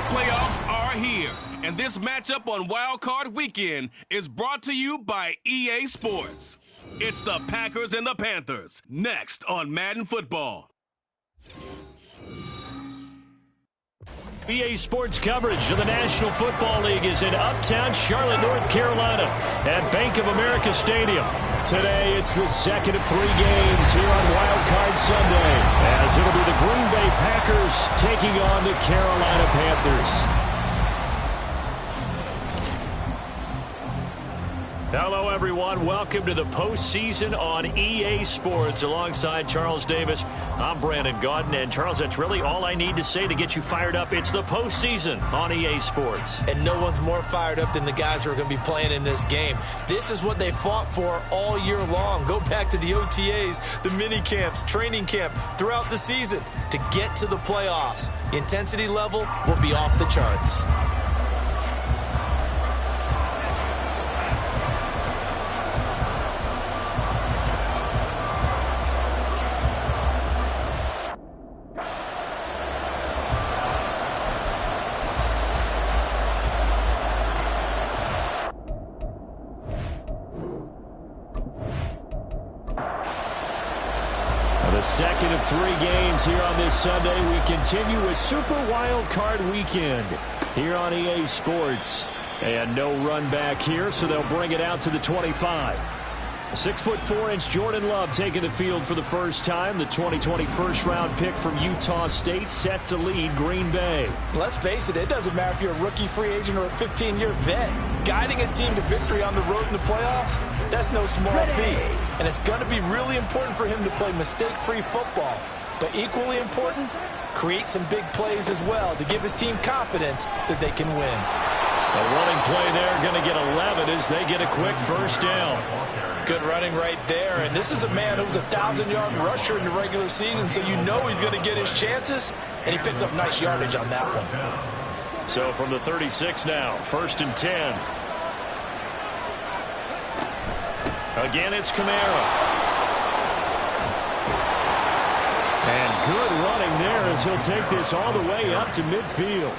playoffs are here, and this matchup on Wild Card Weekend is brought to you by EA Sports. It's the Packers and the Panthers, next on Madden Football. EA Sports coverage of the National Football League is in uptown Charlotte, North Carolina at Bank of America Stadium. Today, it's the second of 3 games here on Wild Card Sunday, as it'll be the Green Bay Packers taking on the Carolina Panthers. Hello, everyone. Welcome to the postseason on EA Sports. Alongside Charles Davis, I'm Brandon Gaudin. And, Charles, that's really all I need to say to get you fired up. It's the postseason on EA Sports. And no one's more fired up than the guys who are going to be playing in this game. This is what they fought for all year long. Go back to the OTAs, the mini camps, training camp, throughout the season to get to the playoffs. The intensity level will be off the charts. The second of 3 games here on this Sunday. We continue with Super Wild Card Weekend here on EA Sports. And no run back here, so they'll bring it out to the 25. 6'4" Jordan Love taking the field for the first time. The 2020 first-round pick from Utah State set to lead Green Bay. Let's face it, it doesn't matter if you're a rookie free agent or a 15-year vet. Guiding a team to victory on the road in the playoffs, that's no small feat. And it's going to be really important for him to play mistake-free football. But equally important, create some big plays as well to give his team confidence that they can win. A running play there, going to get 11 as they get a quick first down. Good running right there. And this is a man who's a 1,000-yard rusher in the regular season, so you know he's going to get his chances, and he picks up nice yardage on that one. So from the 36 now, 1st and 10. Again, it's Kamara. And good running there as he'll take this all the way up to midfield.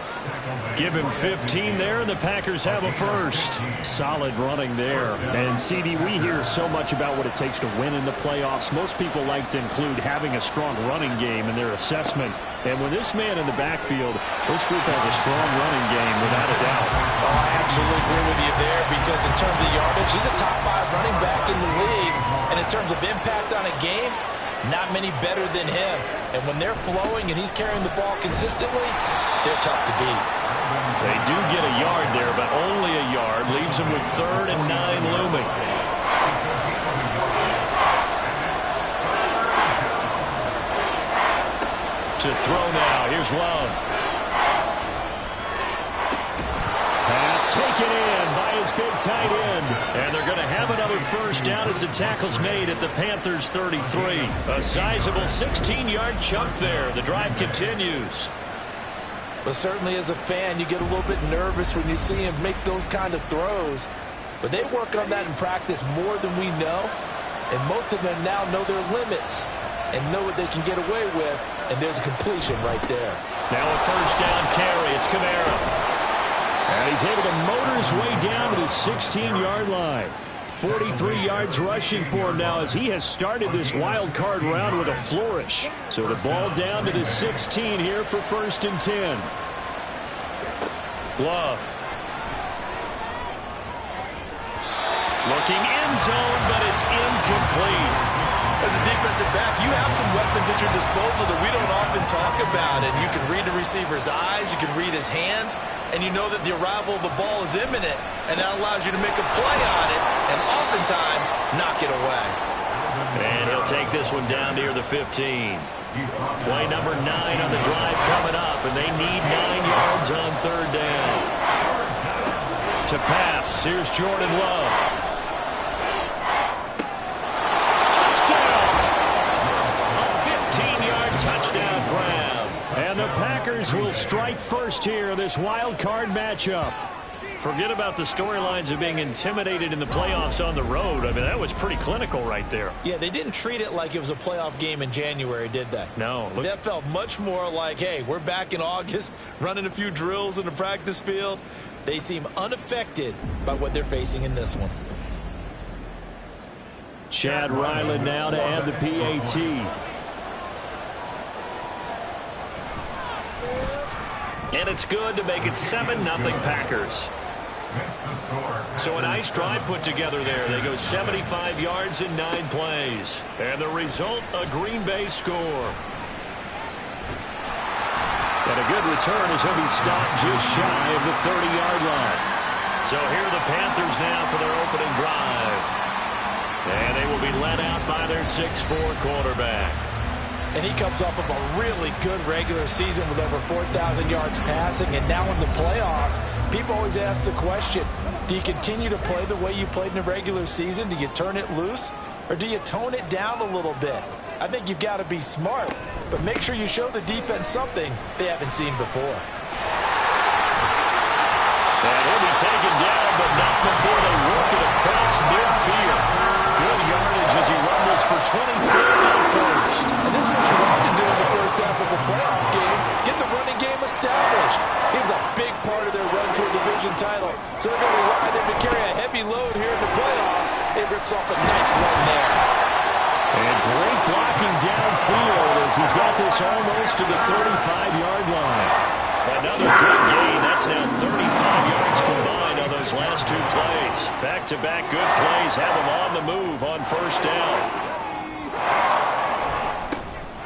Give him 15 there, and the Packers have a first. Solid running there. And, CD, we hear so much about what it takes to win in the playoffs. Most people like to include having a strong running game in their assessment. And when this man in the backfield, this group has a strong running game, without a doubt. Oh, I absolutely agree with you there, because in terms of yardage, he's a top 5 running back in the league. And in terms of impact on a game, not many better than him. And when they're flowing and he's carrying the ball consistently, they're tough to beat. They do get a yard there, but only a yard. Leaves them with 3rd and 9 looming. To throw now. Here's Love. Pass taken in by his big tight end. And they're going to have another first down as the tackle's made at the Panthers' 33. A sizable 16-yard chunk there. The drive continues. But certainly as a fan, you get a little bit nervous when you see him make those kind of throws. But they work on that in practice more than we know. And most of them now know their limits and know what they can get away with. And there's a completion right there. Now a first down carry. It's Kamara. And he's able to motor his way down to the 16-yard line. 43 yards rushing for him now as he has started this wild card round with a flourish. So the ball down to the 16 here for 1st and 10. Love. Looking end zone, but it's incomplete. As a defensive back, you have some weapons at your disposal that we don't often talk about. And you can read the receiver's eyes, you can read his hands, and you know that the arrival of the ball is imminent, and that allows you to make a play on it and oftentimes knock it away. And he'll take this one down near the 15. Play number 9 on the drive coming up, and they need 9 yards on 3rd down. To pass, here's Jordan Love. Touchdown grab. And the Packers will strike first here, this wild card matchup. Forget about the storylines of being intimidated in the playoffs on the road. I mean, that was pretty clinical right there. Yeah, they didn't treat it like it was a playoff game in January, did they? No. That felt much more like, hey, we're back in August, running a few drills in the practice field. They seem unaffected by what they're facing in this one. Chad Ryland now to add the PAT. And it's good to make it 7-0 Packers. So a nice drive put together there. They go 75 yards in 9 plays. And the result, a Green Bay score. And a good return as he'll be stopped just shy of the 30-yard line. So here are the Panthers now for their opening drive. And they will be led out by their 6'4" quarterback. And he comes off of a really good regular season with over 4,000 yards passing. And now in the playoffs, people always ask the question, do you continue to play the way you played in the regular season? Do you turn it loose? Or do you tone it down a little bit? I think you've got to be smart, but make sure you show the defense something they haven't seen before. And he'll be taken down, but not before they work it across midfield. Good yardage as he rumbles for 24 on first. And this is what you want to do in the first half of a playoff game. Get the running game established. He was a big part of their run to a division title. So they're going to be wanting him to carry a heavy load here in the playoffs. It rips off a nice run there. And great blocking downfield as he's got this almost to the 35-yard line. Another good gain. That's now 35 yards combined on those last 2 plays. Back-to-back good plays have them on the move on first down.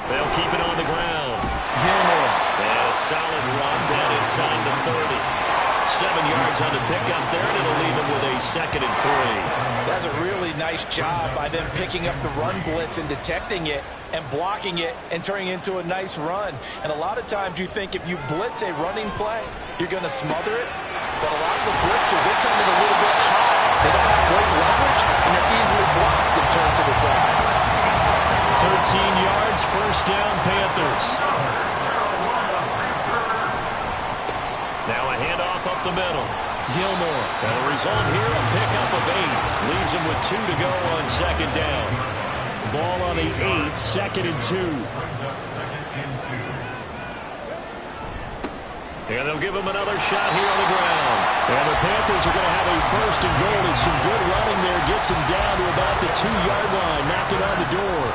They'll keep it on the ground. Gilmore. And a solid run down inside the 30. 7 yards on the pickup there, and it'll leave them with a 2nd and 3. That's a really nice job by them picking up the run blitz and detecting it and blocking it and turning it into a nice run. And a lot of times you think if you blitz a running play, you're going to smother it. But a lot of the blitzes, they come in a little bit high. They don't have great leverage, and they're easily blocked and turned to the side. 13 yards, first down, Panthers. Now a handoff up the middle. Gilmore. And the result here, a pickup of 8. Leaves him with 2 to go on 2nd down. Ball on the 8, 2nd and 2. And they'll give him another shot here on the ground. And the Panthers are going to have a 1st and goal. As some good running there gets him down to about the 2-yard line, knocking on the door.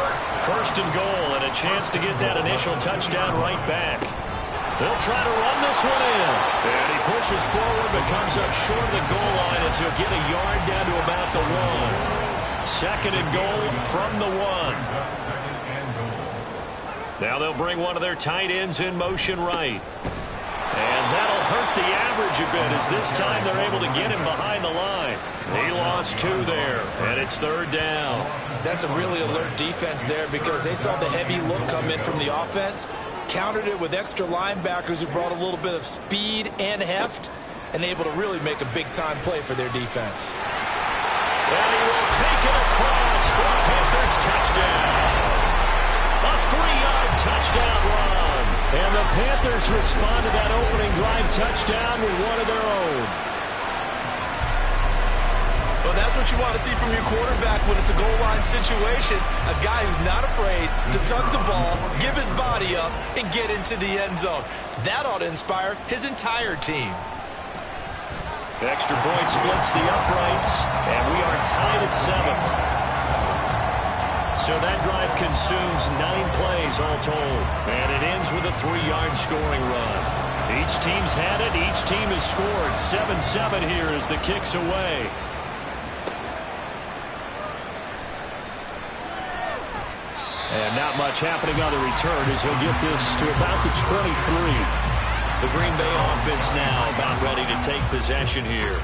1st and goal, and a chance to get that initial touchdown right back. They'll try to run this one in. And he pushes forward, but comes up short of the goal line as he'll get a yard down to about the 1. 2nd and goal from the 1. Now they'll bring one of their tight ends in motion right. And that'll hurt the average a bit as this time they're able to get him behind the line. He lost 2 there, and it's 3rd down. That's a really alert defense there because they saw the heavy look come in from the offense, countered it with extra linebackers who brought a little bit of speed and heft, and able to really make a big-time play for their defense. And he will take it across for a Panthers touchdown. A 3-yard touchdown run. And the Panthers respond to that opening drive touchdown with one of their own. Well, that's what you want to see from your quarterback when it's a goal line situation. A guy who's not afraid to tuck the ball, give his body up, and get into the end zone. That ought to inspire his entire team. Extra point splits the uprights, and we are tied at 7. So that drive consumes 9 plays all told, and it ends with a 3-yard scoring run. Each team's had it. Each team has scored. 7-7 here as the kick's away. And not much happening on the return as he'll get this to about the 23. The Green Bay offense now about ready to take possession here.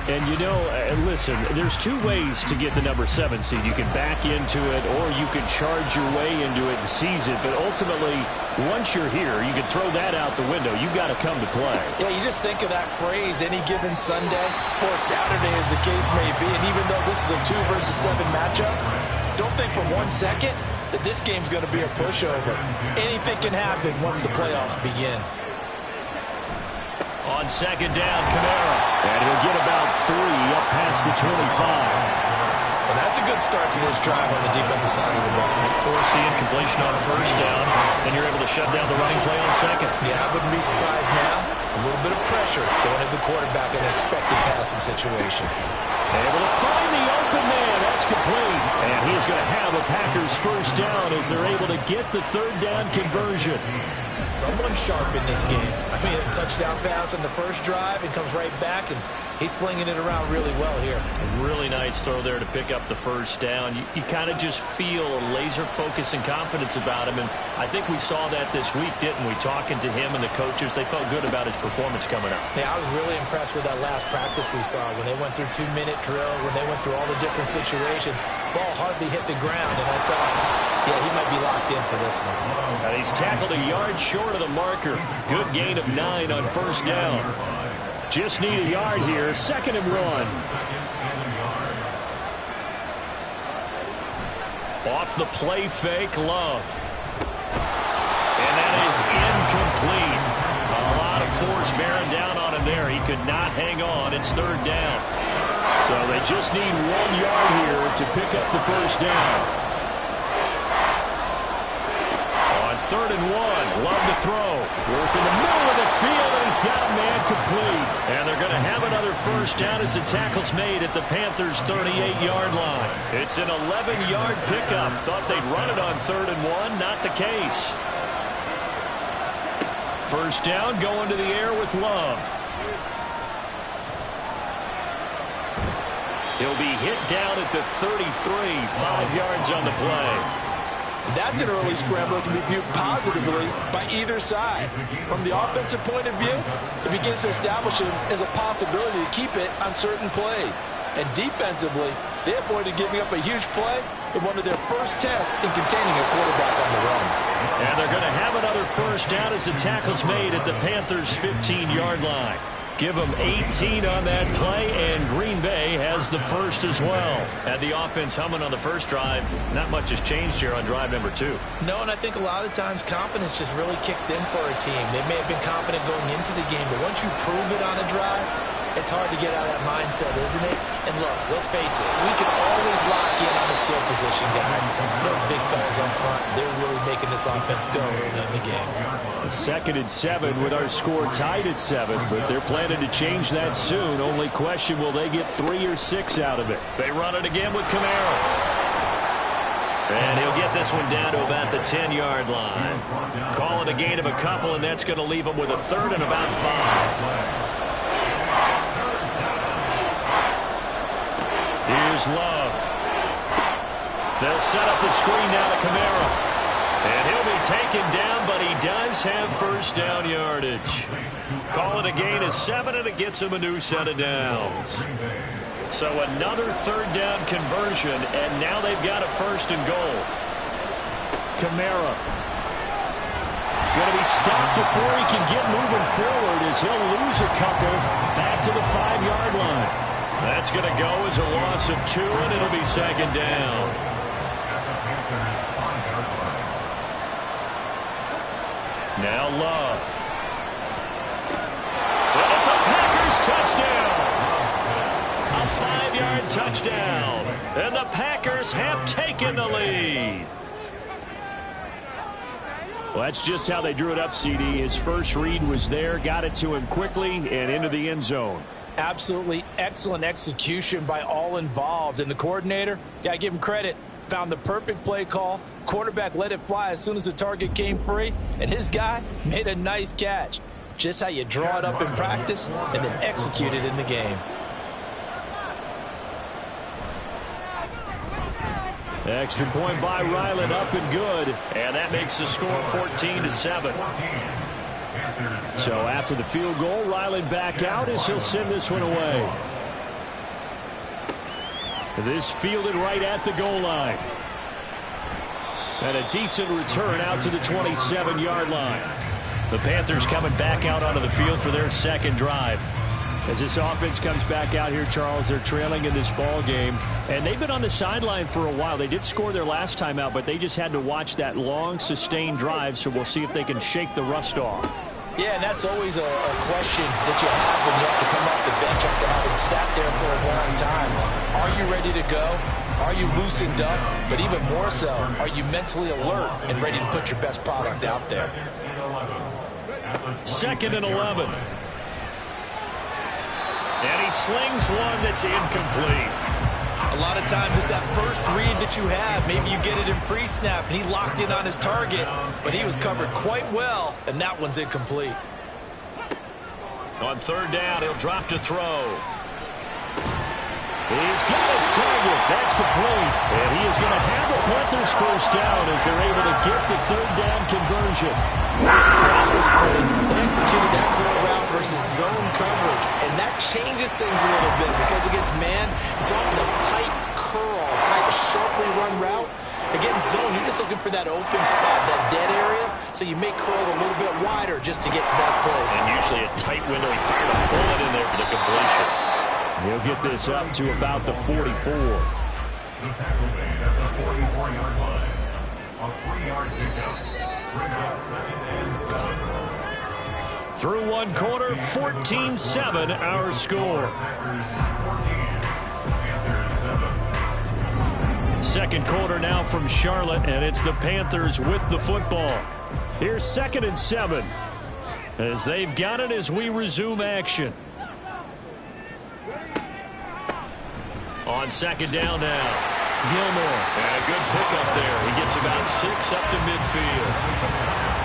And, you know, listen, there's 2 ways to get the number 7 seed. You can back into it or you can charge your way into it and seize it. But ultimately, once you're here, you can throw that out the window. You've got to come to play. Yeah, you just think of that phrase, any given Sunday or Saturday as the case may be. And even though this is a 2 versus 7 matchup, don't think for 1 second that this game's going to be a pushover. Anything can happen once the playoffs begin. On 2nd down, Kamara. And the 25. Well, that's a good start to this drive on the defensive side of the ball. Force the incompletion on first down, and you're able to shut down the running play on second. Yeah, I wouldn't be surprised now. A little bit of pressure going at the quarterback in an expected passing situation. Able to find the open man. That's complete. And he's going to have a Packers first down as they're able to get the third down conversion. Someone sharp in this game. I mean, a touchdown pass on the first drive and comes right back, and he's flinging it around really well here. A really nice throw there to pick up the first down. You kind of just feel a laser focus and confidence about him, and I think we saw that this week, didn't we? Talking to him and the coaches, they felt good about his performance coming up. Yeah, I was really impressed with that last practice we saw when they went through 2-minute drill, when they went through all the different situations. Ball hardly hit the ground, and I thought, yeah, he might be locked in for this one. And he's tackled a yard short of the marker. Good gain of 9 on first down. Just need a yard here. 2nd and 1. Off the play fake, Love. And that is incomplete. A lot of force bearing down on him there. He could not hang on. It's 3rd down. So they just need 1 yard here to pick up the first down. 3rd and 1. Love to throw. Work in the middle of the field, and he's got a man complete. And they're going to have another first down as the tackle's made at the Panthers' 38-yard line. It's an 11-yard pickup. Thought they'd run it on 3rd and 1. Not the case. First down going to the air with Love. He'll be hit down at the 33. 5 yards on the play. That's an early scramble that can be viewed positively by either side. From the offensive point of view, it begins to establish him as a possibility to keep it on certain plays. And defensively, they avoided giving up a huge play in one of their first tests in containing a quarterback on the run. And they're going to have another first down as the tackle's made at the Panthers' 15-yard line. Give them 18 on that play, and Green Bay has the first as well. Had the offense humming on the first drive. Not much has changed here on drive number 2. No, and I think a lot of times confidence just really kicks in for a team. They may have been confident going into the game, but once you prove it on a drive, it's hard to get out of that mindset, isn't it? And look, let's face it, we can always lock in on the skill position, guys. Those big fellas up front, they're really making this offense go early in the game. 2nd and 7 with our score tied at 7, but they're planning to change that soon. Only question, will they get 3 or 6 out of it? They run it again with Camaro. And he'll get this one down to about the 10-yard line. Call it a gain of a couple, and that's going to leave him with a 3rd and about 5. Here's Love. They'll set up the screen now to Camaro. And he'll be taken down, but he does have first down yardage. Call it a gain of 7, and it gets him a new set of downs. So another 3rd down conversion, and now they've got a 1st and goal. Camaro. Going to be stopped before he can get moving forward as he'll lose a couple back to the 5-yard line. That's going to go as a loss of 2, and it'll be 2nd down. Now Love. Well, it's a Packers touchdown. A 5-yard touchdown. And the Packers have taken the lead. Well, that's just how they drew it up, CD. His first read was there, got it to him quickly, and into the end zone. Absolutely excellent execution by all involved. And the coordinator, got to give him credit, found the perfect play call. Quarterback let it fly as soon as the target came free, and his guy made a nice catch. Just how you draw it up in practice and then execute it in the game. Extra point by Ryland, up and good. And that makes the score 14-7. So after the field goal, Ryland back out as he'll send this one away. This fielded right at the goal line. And a decent return out to the 27-yard line. The Panthers coming back out onto the field for their 2nd drive. As this offense comes back out here, Charles, they're trailing in this ball game. And they've been on the sideline for a while. They did score their last time out, but they just had to watch that long, sustained drive, so we'll see if they can shake the rust off. Yeah, and that's always a question that you have when you have to come off the bench after having sat there for a long time. Are you ready to go? Are you loosened up? But even more so, are you mentally alert and ready to put your best product out there? 2nd and 11. And he slings one that's incomplete. A lot of times it's that first read that you have. Maybe you get it in pre-snap, and he locked in on his target, but he was covered quite well, and that one's incomplete. On 3rd down, he'll drop to throw. He's got his target. That's complete. And he is going to have the Panthers first down as they're able to get the 3rd down conversion. That was pretty. They executed that curl route versus zone coverage, and that changes things a little bit because against man, it's often a tight curl, tight, sharply run route. Against zone, you're just looking for that open spot, that dead area, so you may curl a little bit wider just to get to that place. And usually a tight window. He fired a bullet in there for the completion. He'll get this up to about the 44. The tackle made at the 44-yard line. A 3-yard pickup brings up 2nd and 7. Through one quarter, 14-7 our score. Second quarter now from Charlotte, and it's the Panthers with the football. Here's 2nd and 7 as they've got it as we resume action. On 2nd down now, Gilmore. And a good pickup there. He gets about 6 up to midfield.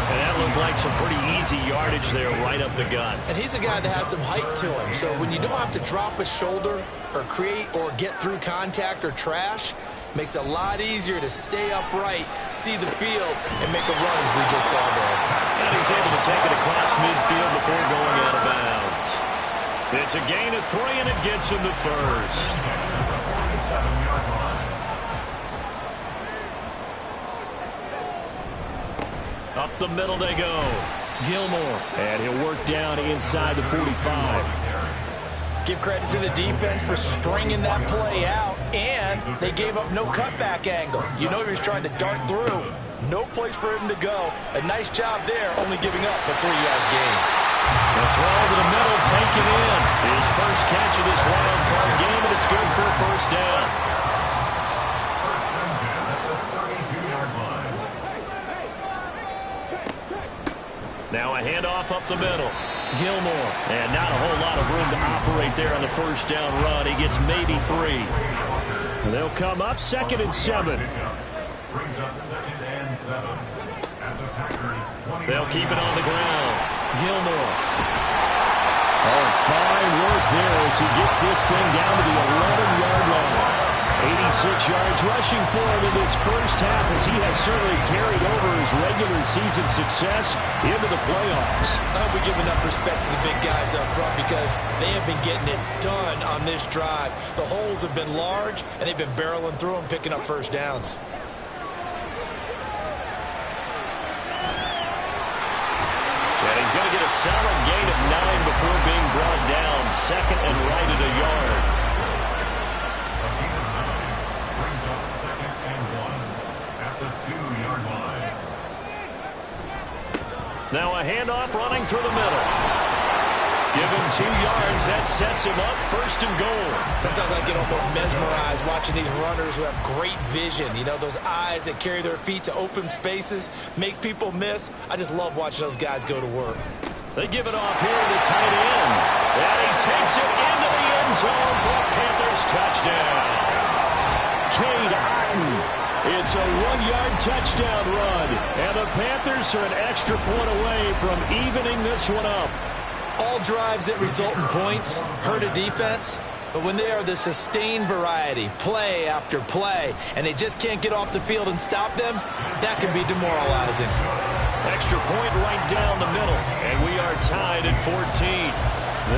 And that looked like some pretty easy yardage there right up the gut. And he's a guy that has some height to him. So when you don't have to drop a shoulder or create or get through contact or trash, makes it a lot easier to stay upright, see the field, and make a run as we just saw there. And he's able to take it across midfield before going out of bounds. It's a gain of 3, and it gets him to first. Up the middle they go. Gilmore. And he'll work down inside the 45. Give credit to the defense for stringing that play out, and they gave up no cutback angle. You know he was trying to dart through. No place for him to go. A nice job there, only giving up a 3-yard gain. The throw to the middle, taken in. His first catch of this wild card game, and it's good for a first down. Now a handoff up the middle. Gilmore. And not a whole lot of room to operate there on the first down run. He gets maybe 3. And they'll come up 2nd and 7. Brings up 2nd and 7. At the Packers 20. They'll keep it on the ground. Gilmore. Oh, fine work there as he gets this thing down to the 11-yard line. 86 yards rushing for him in this first half as he has certainly carried over his regular season success into the playoffs. I hope we give enough respect to the big guys up front because they have been getting it done on this drive. The holes have been large, and they've been barreling through them, picking up first downs. And he's going to get a solid gain of 9 before being brought down. 2nd and right at a yard. Now a handoff running through the middle. Give him 2 yards. That sets him up 1st and goal. Sometimes I get almost mesmerized watching these runners who have great vision. You know, those eyes that carry their feet to open spaces, make people miss. I just love watching those guys go to work. They give it off here to tight end. And he takes it into the end zone for a Panthers touchdown. Cade Otton. It's a 1-yard touchdown run, and the Panthers are an extra point away from evening this one up. All drives that result in points hurt a defense, but when they are the sustained variety, play after play, and they just can't get off the field and stop them, that can be demoralizing. Extra point right down the middle, and we are tied at 14.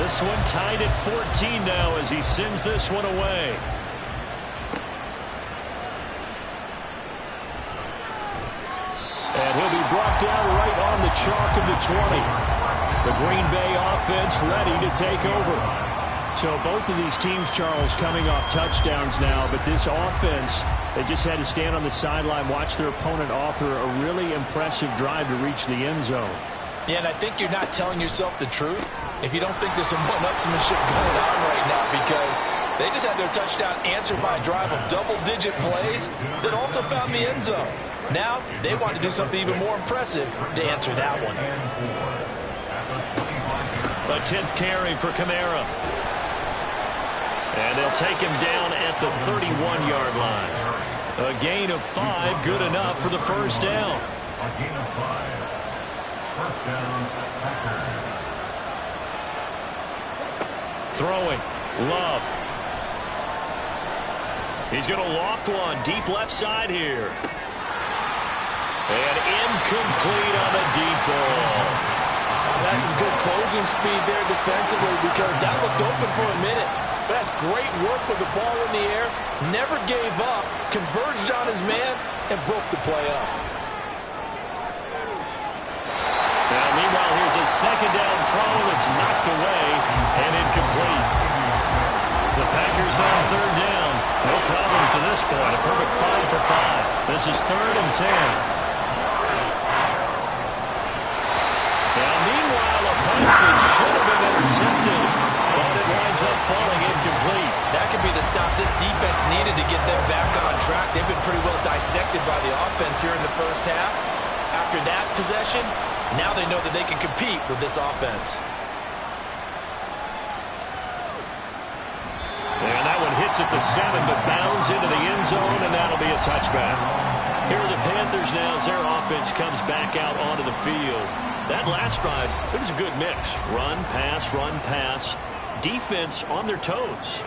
This one tied at 14 now as he sends this one away. And he'll be brought down right on the chalk of the 20. The Green Bay offense ready to take over. So both of these teams, Charles, coming off touchdowns now, but this offense, they just had to stand on the sideline, watch their opponent author a really impressive drive to reach the end zone. Yeah, and I think you're not telling yourself the truth if you don't think there's some one-upsmanship going on right now, because Panthers had their touchdown answered by a drive of double-digit plays that also found the end zone. Now, they want to do something even more impressive to answer that one. A 10th carry for Kamara. And they'll take him down at the 31-yard line. A gain of 5, good enough for the first down. A gain of 5. First down, Packers. Throwing. Love. He's going to loft one deep left side here. And incomplete on the deep ball. That's some good closing speed there defensively because that looked open for a minute. But that's great work with the ball in the air. Never gave up, converged on his man, and broke the play up. Now, meanwhile, here's a second down throw that's knocked away and incomplete. The Packers on third down. No problems to this point. A perfect 5 for 5. This is 3rd and 10. Now, meanwhile, a pass that should have been intercepted, but it winds up falling incomplete. That could be the stop this defense needed to get them back on track. They've been pretty well dissected by the offense here in the first half. After that possession, now they know that they can compete with this offense. And that one hits at the 7, but bounds into the end zone, and that'll be a touchback. Here are the Panthers now as their offense comes back out onto the field. That last drive, it was a good mix. Run, pass, defense on their toes.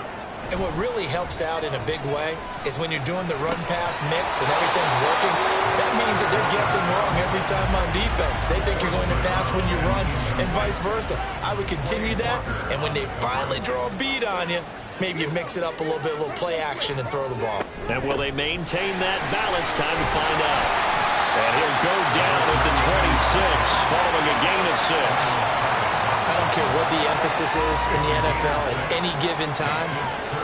And what really helps out in a big way is when you're doing the run-pass mix and everything's working, that means that they're guessing wrong every time on defense. They think you're going to pass when you run and vice versa. I would continue that, and when they finally draw a beat on you, maybe you mix it up a little bit, a little play action, and throw the ball. And will they maintain that balance? Time to find out. And he'll go down at the 26, following a gain of 6. I don't care what the emphasis is in the NFL at any given time.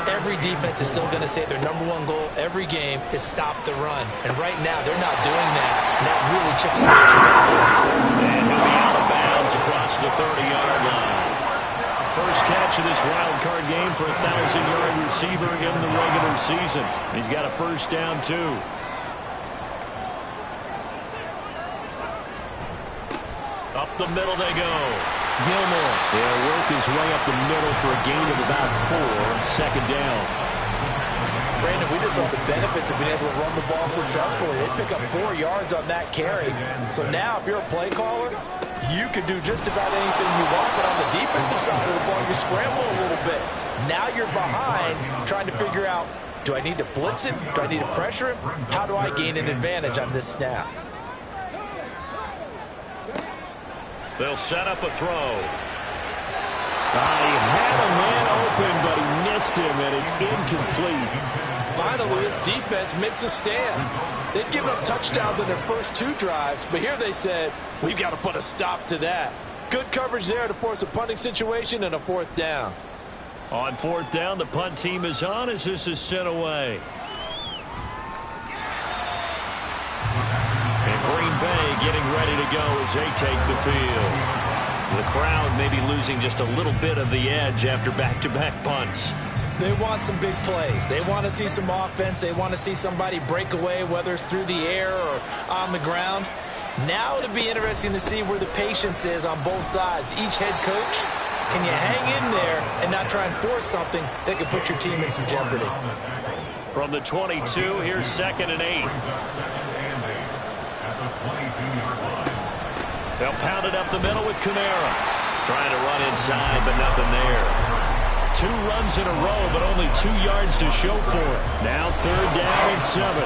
Every defense is still going to say their #1 goal every game is stop the run. And right now, they're not doing that. And that really chips away at your confidence. And he'll be out of bounds across the 30-yard line. First catch of this wild card game for a 1,000-yard receiver in the regular season. He's got a first down, too. Up the middle they go. Gilmore. He'll work his way up the middle for a gain of about 4. Second down. Brandon, we just saw the benefits of being able to run the ball successfully. They pick up 4 yards on that carry. So now, if you're a play caller, you can do just about anything you want, but on the defensive side of the ball, you scramble a little bit. Now you're behind, trying to figure out, do I need to blitz him? Do I need to pressure him? How do I gain an advantage on this snap? They'll set up a throw. He had a man open, but he missed him, and it's incomplete. Finally, his defense makes a stand. They'd given up touchdowns on their first 2 drives, but here they said, we've got to put a stop to that. Good coverage there to force a punting situation and a 4th down. On 4th down, the punt team is on as this is sent away. And Green Bay getting ready to go as they take the field. The crowd may be losing just a little bit of the edge after back-to-back punts. They want some big plays. They want to see some offense. They want to see somebody break away, whether it's through the air or on the ground. Now it'll be interesting to see where the patience is on both sides. Each head coach, can you hang in there and not try and force something that could put your team in some jeopardy? From the 22, here's 2nd and 8. They'll pound it up the middle with Kamara. Trying to run inside, but nothing there. 2 runs in a row, but only 2 yards to show for it. Now 3rd down and 7.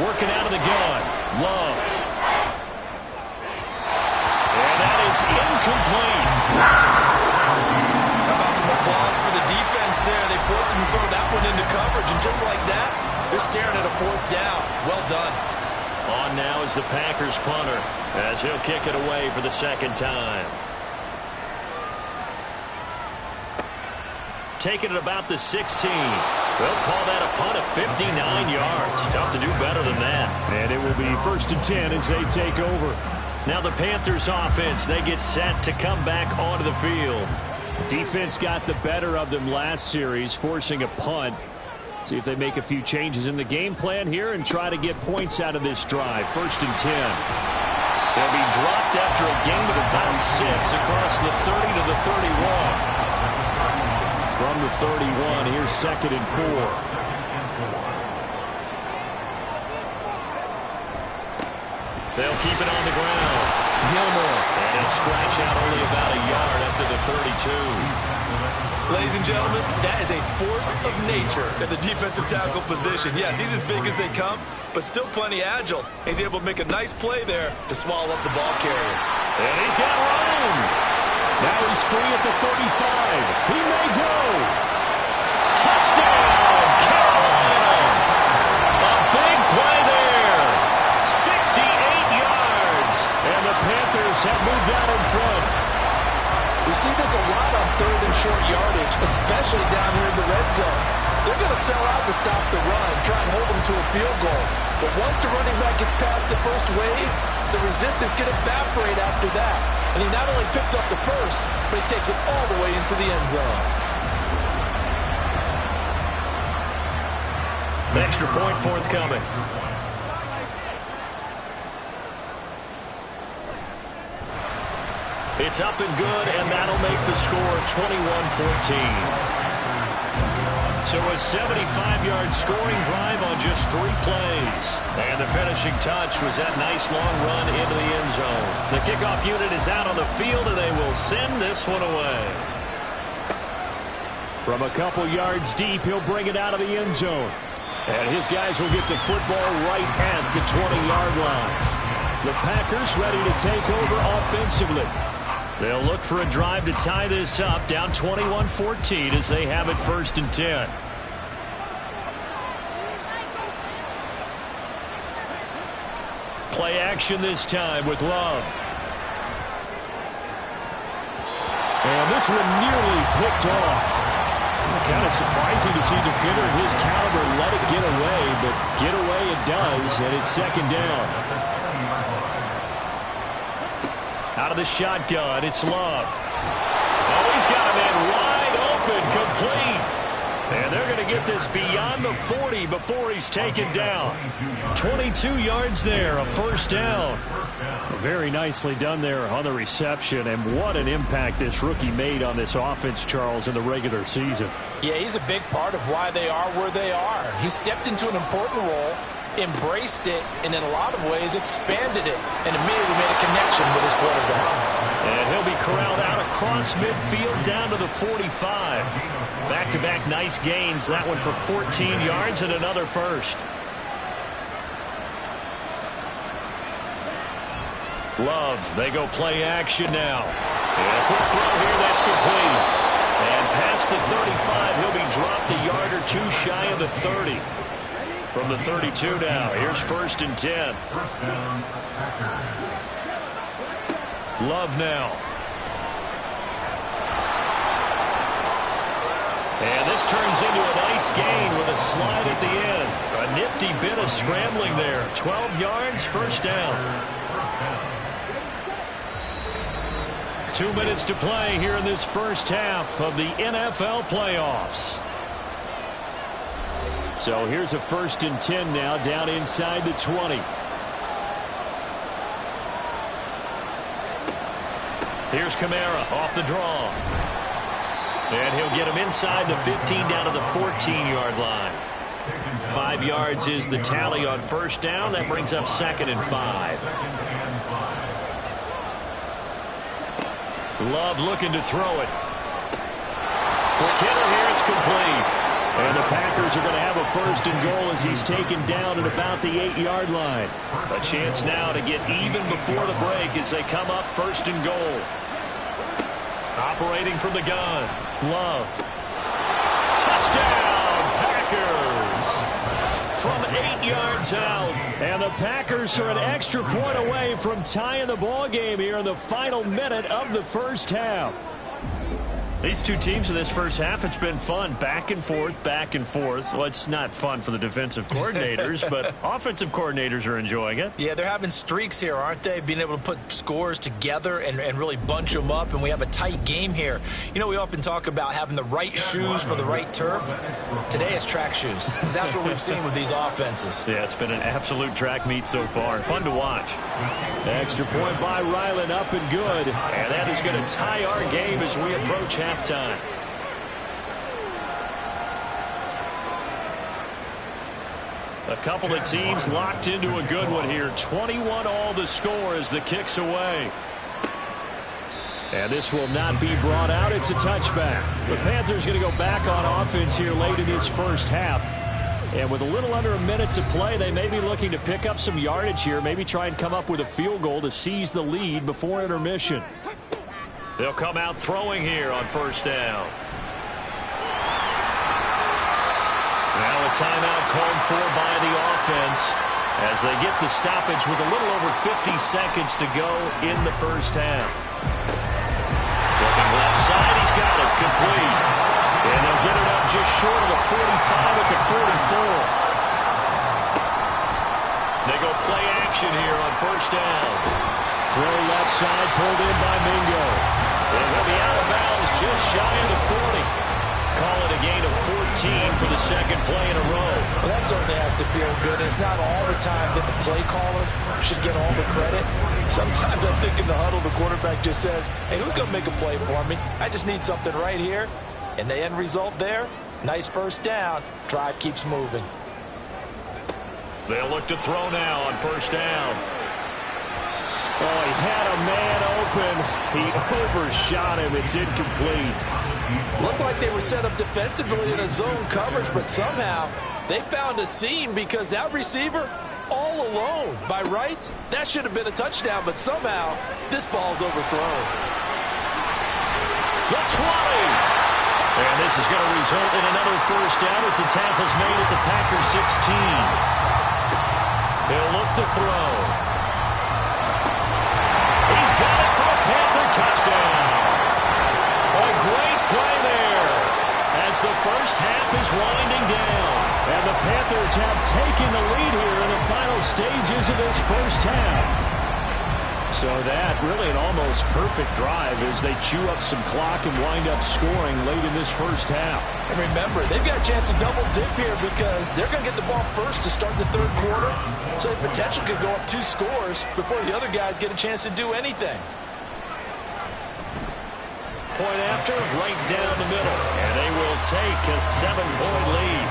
Working out of the gun. Love. And that is incomplete. How about some applause for the defense there? They forced him to throw that one into coverage, and just like that, they're staring at a 4th down. Well done. On now is the Packers punter as he'll kick it away for the 2nd time. Taking it about the 16. They'll call that a punt of 59 yards. Tough to do better than that. And it will be 1st and 10 as they take over. Now the Panthers offense, they get set to come back onto the field. Defense got the better of them last series, forcing a punt. See if they make a few changes in the game plan here and try to get points out of this drive. 1st and 10. They'll be dropped after a gain of about 6 across the 30 to the 31. From the 31, here's 2nd and 4. They'll keep it on the ground. Gilmore. And he'll scratch out only about a yard up to the 32. Ladies and gentlemen, that is a force of nature at the defensive tackle position. Yes, he's as big as they come, but still plenty agile. He's able to make a nice play there to swallow up the ball carrier. And he's got room. Now he's free at the 35. He may go. Touchdown, Carolina. A big play there. 68 yards. And the Panthers have moved out in front. We see this a lot on 3rd and short yardage, especially down here in the red zone. They're going to sell out to stop the run, try and hold them to a field goal. But once the running back gets past the first wave, the resistance can evaporate after that. And he not only picks up the first, but he takes it all the way into the end zone. Extra point forthcoming. It's up and good, and that'll make the score 21-14. So a 75-yard scoring drive on just 3 plays. And the finishing touch was that nice long run into the end zone. The kickoff unit is out on the field, and they will send this one away. From a couple yards deep, he'll bring it out of the end zone. And his guys will get the football right at the 20-yard line. The Packers ready to take over offensively. They'll look for a drive to tie this up, down 21-14 as they have it 1st and 10. Play action this time with Love. And this one nearly picked off. Kind of surprising to see a defender of his caliber let it get away, but get away it does, and it's 2nd down. Out of the shotgun, it's Love. Oh, he's got a man wide open, complete. And they're going to get this beyond the 40 before he's taken down. 22 yards there, a 1st down. Very nicely done there on the reception, and what an impact this rookie made on this offense, Charles, in the regular season. Yeah, he's a big part of why they are where they are. He stepped into an important role, embraced it, and in a lot of ways expanded it, and immediately made a connection with his quarterback. And he'll be corralled out across midfield down to the 45. Back-to-back nice gains. That one for 14 yards and another 1st. Love, they go play action now. And a quick throw here, that's complete. And past the 35, he'll be dropped a yard or 2 shy of the 30. From the 32 now, here's 1st and 10. Love now. And this turns into a nice gain with a slide at the end. A nifty bit of scrambling there. 12 yards, 1st down. 2 minutes to play here in this first half of the NFL playoffs. So here's a 1st and 10 now, down inside the 20. Here's Kamara off the draw. And he'll get him inside the 15 down to the 14-yard line. 5 yards is the tally on 1st down. That brings up 2nd and 5. Love looking to throw it. Quick hitter here, it's complete. And the Packers are going to have a 1st and goal as he's taken down at about the 8-yard line. A chance now to get even before the break as they come up 1st and goal. Operating from the gun, Love. Touchdown, Packers! From 8 yards out. And the Packers are an extra point away from tying the ball game here in the final minute of the first half. These two teams in this first half, it's been fun. Back and forth, back and forth. Well, it's not fun for the defensive coordinators, but offensive coordinators are enjoying it. Yeah, they're having streaks here, aren't they? Being able to put scores together and really bunch them up, and we have a tight game here. You know, we often talk about having the right shoes for the right turf. Today it's track shoes. That's what we've seen with these offenses. Yeah, it's been an absolute track meet so far, and fun to watch. Extra point by Ryland, up and good. And that is going to tie our game as we approach halftime. A couple of teams locked into a good one here. 21 all the score as the kick's away. And this will not be brought out. It's a touchback. The Panthers going to go back on offense here late in this first half. And with a little under a minute to play, they may be looking to pick up some yardage here, maybe try and come up with a field goal to seize the lead before intermission. They'll come out throwing here on first down. Now a timeout called for by the offense as they get the stoppage with a little over 50 seconds to go in the first half. Looking left side, he's got it, complete. And they'll get it up just short of the 45 at the 44. They go play action here on first down. Throw left side, pulled in by Mingo. And he'll be out of bounds just shy of the 40. Call it a gain of 14 for the second play in a row. Well, that certainly has to feel good. It's not all the time that the play caller should get all the credit. Sometimes I think in the huddle, the quarterback just says, hey, who's going to make a play for me? I just need something right here. And the end result there, nice first down. Drive keeps moving. They'll look to throw now on first down. Oh, he had a man open. He overshot him. It's incomplete. Looked like they were set up defensively in a zone coverage, but somehow they found a seam because that receiver all alone. By rights, that should have been a touchdown, but somehow this ball's overthrown. The 20. And this is going to result in another first down as the tackle's made at the Packers 16. He'll look to throw. He's got it for a Panther touchdown. A great play there as the first half is winding down. And the Panthers have taken the lead here in the final stages of this first half. So that really an almost perfect drive as they chew up some clock and wind up scoring late in this first half. And remember, they've got a chance to double dip here because they're going to get the ball first to start the third quarter. So the potential could go up 2 scores before the other guys get a chance to do anything. Point after, right down the middle. And they will take a 7-point lead.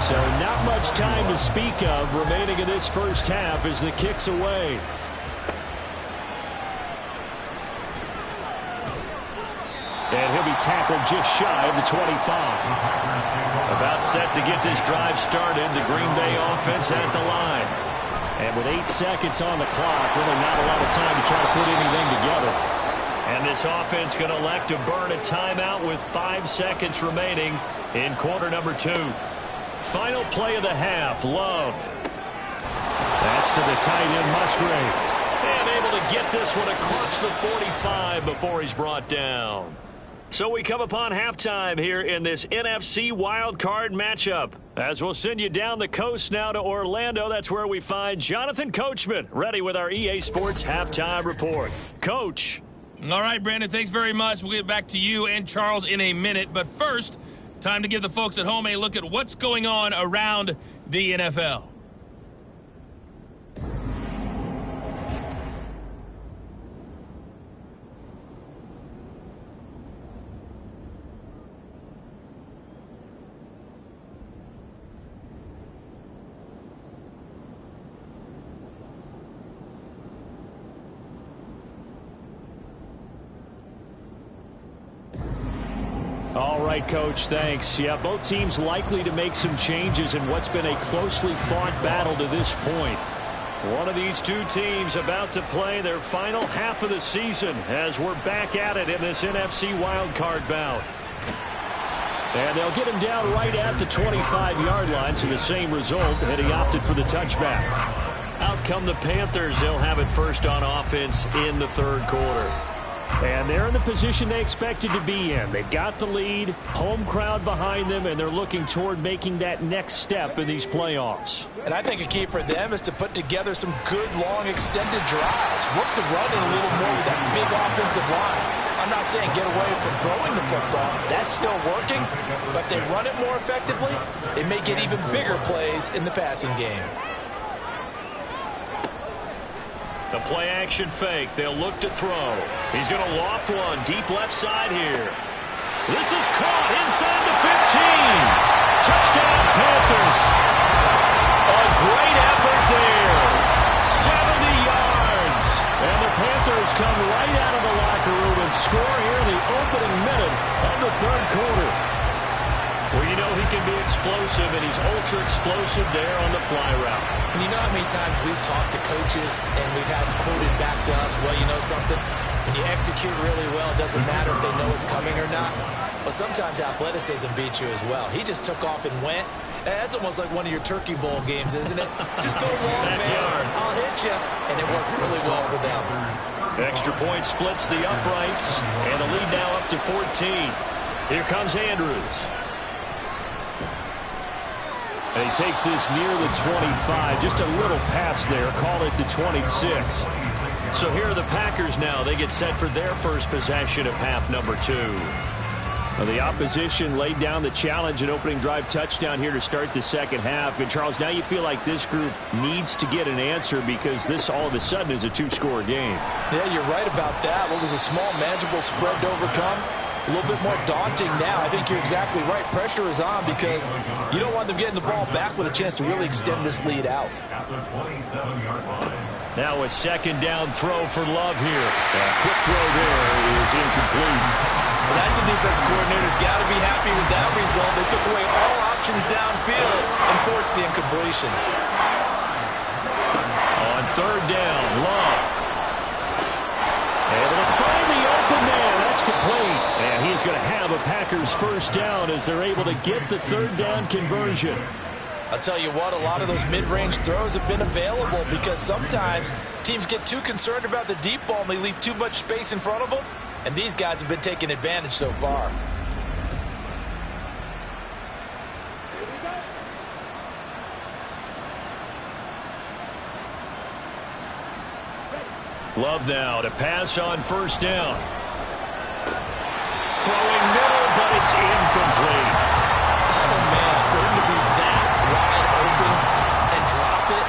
So not much time to speak of remaining in this first half as the kick's away. And he'll be tackled just shy of the 25. About set to get this drive started, the Green Bay offense at the line. And with 8 seconds on the clock, really not a lot of time to try to put anything together. And this offense going to elect to burn a timeout with 5 seconds remaining in quarter number 2. Final play of the half, Love. That's to the tight end, Musgrave. And able to get this one across the 45 before he's brought down. So we come upon halftime here in this NFC wildcard matchup. As we'll send you down the coast now to Orlando, that's where we find Jonathan Coachman ready with our EA Sports halftime report. Coach. All right, Brandon, thanks very much. We'll get back to you and Charles in a minute. But first, time to give the folks at home a look at what's going on around the NFL. All right, Coach, thanks. Yeah, both teams likely to make some changes in what's been a closely fought battle to this point. One of these two teams about to play their final half of the season as we're back at it in this NFC wildcard bout. And they'll get him down right at the 25-yard line, so the same result, and he opted for the touchback. Out come the Panthers. They'll have it first on offense in the third quarter. And they're in the position they expected to be in. They've got the lead, home crowd behind them, and they're looking toward making that next step in these playoffs. And I think a key for them is to put together some good, long, extended drives. Work the run in a little more with that big offensive line. I'm not saying get away from throwing the football. That's still working, but they run it more effectively. They may get even bigger plays in the passing game. The play action fake. They'll look to throw. He's going to loft one deep left side here. This is caught inside the 15. Touchdown Panthers. A great effort there. 70 yards. And the Panthers come right out of the locker room and score here in the opening minute of the third quarter. Well, you know he can be explosive, and he's ultra explosive there on the fly route. And you know how many times we've talked to coaches and we've had quoted back to us, well, you know something? When you execute really well, it doesn't matter if they know it's coming or not. But sometimes athleticism beats you as well. He just took off and went. That's almost like one of your Turkey Bowl games, isn't it? Just go long, man. I'll hit you. And it worked really well for them. Extra point splits the uprights, and the lead now up to 14. Here comes Andrews. And he takes this near the 25, just a little pass there, call it the 26. So here are the Packers now. They get set for their first possession of half number 2. Well, the opposition laid down the challenge and opening drive touchdown here to start the second half. And, Charles, now you feel like this group needs to get an answer because this all of a sudden is a 2-score game. Yeah, you're right about that. What was a small, manageable spread to overcome? A little bit more daunting now. I think you're exactly right. Pressure is on because you don't want them getting the ball back with a chance to really extend this lead out. At the 27-yard line. Now a second down throw for Love here. A quick throw there is incomplete. Well, that's a defense coordinator's got to be happy with that result. They took away all options downfield and forced the incompletion. On third down, Love. Able to find the open man. That's complete. And he's going to have a Packers first down as they're able to get the third down conversion. I'll tell you what, a lot of those mid-range throws have been available because sometimes teams get too concerned about the deep ball and they leave too much space in front of them. And these guys have been taking advantage so far. Love now to pass on first down. Throwing middle, but it's incomplete. Oh, man, for him to be that wide open and drop it.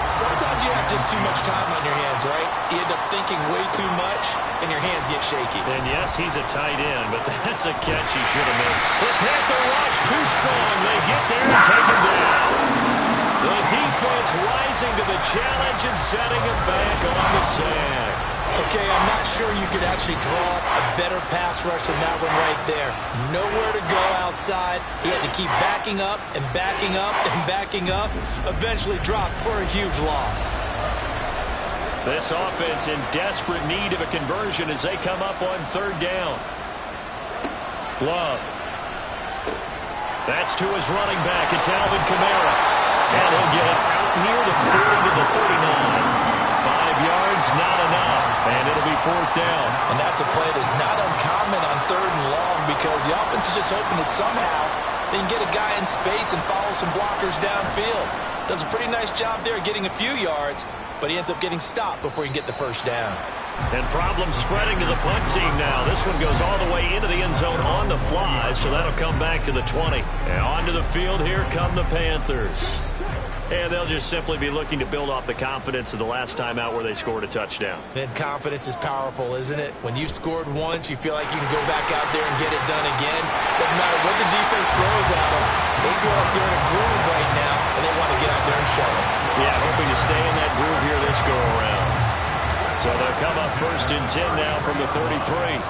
Sometimes you have just too much time on your hands, right? You end up thinking way too much, and your hands get shaky. And yes, he's a tight end, but that's a catch he should have made. The Panther rush too strong. They get there and take him down. The defense rising to the challenge and setting him back on the sack. Okay, I'm not sure you could actually draw a better pass rush than that one right there. Nowhere to go outside. He had to keep backing up and backing up and backing up. Eventually dropped for a huge loss. This offense in desperate need of a conversion as they come up on third down. Love. That's to his running back. It's Alvin Kamara. And he'll get it out near the 40 to the 39. 5 yards, not enough. And it'll be fourth down. And that's a play that's not uncommon on third and long because the offense is just hoping that somehow they can get a guy in space and follow some blockers downfield. Does a pretty nice job there getting a few yards, but he ends up getting stopped before he can get the first down. And problem spreading to the punt team now. This one goes all the way into the end zone on the fly, so that'll come back to the 20. And onto the field, here come the Panthers. And they'll just simply be looking to build off the confidence of the last time out where they scored a touchdown. And confidence is powerful, isn't it? When you've scored once, you feel like you can go back out there and get it done again. Doesn't matter what the defense throws at them. They feel like they're in a groove right now, and they want to get out there and show it. Yeah, hoping to stay in that groove here this go-around. So they'll come up first and 10 now from the 33.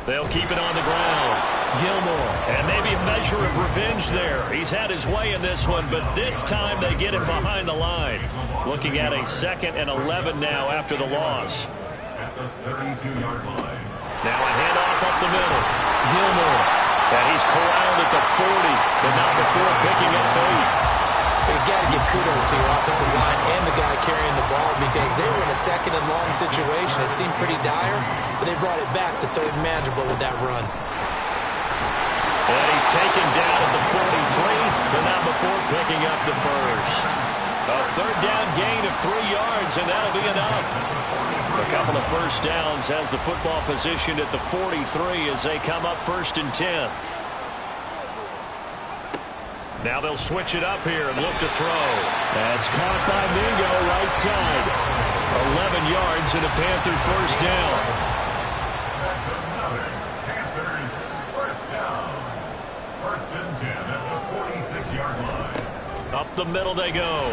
They'll keep it on the ground. Gilmore. And maybe a measure of revenge there. He's had his way in this one, but this time they get him behind the line. Looking at a 2nd and 11 now after the loss. At the 32-yard line. Now a handoff up the middle. Gilmore. And he's corralled at the 40, but not before picking up 8. You got to give kudos to your offensive line and the guy carrying the ball because they were in a second and long situation. It seemed pretty dire, but they brought it back to third and manageable with that run. And he's taken down at the 43, but not before picking up the first. A third down gain of 3 yards, and that'll be enough. A couple of first downs has the football positioned at the 43 as they come up 1st and 10. Now they'll switch it up here and look to throw. That's caught by Mingo right side. 11 yards and a Panther first down. That's another Panthers first down. 1st and 10 at the 46-yard line. Up the middle they go.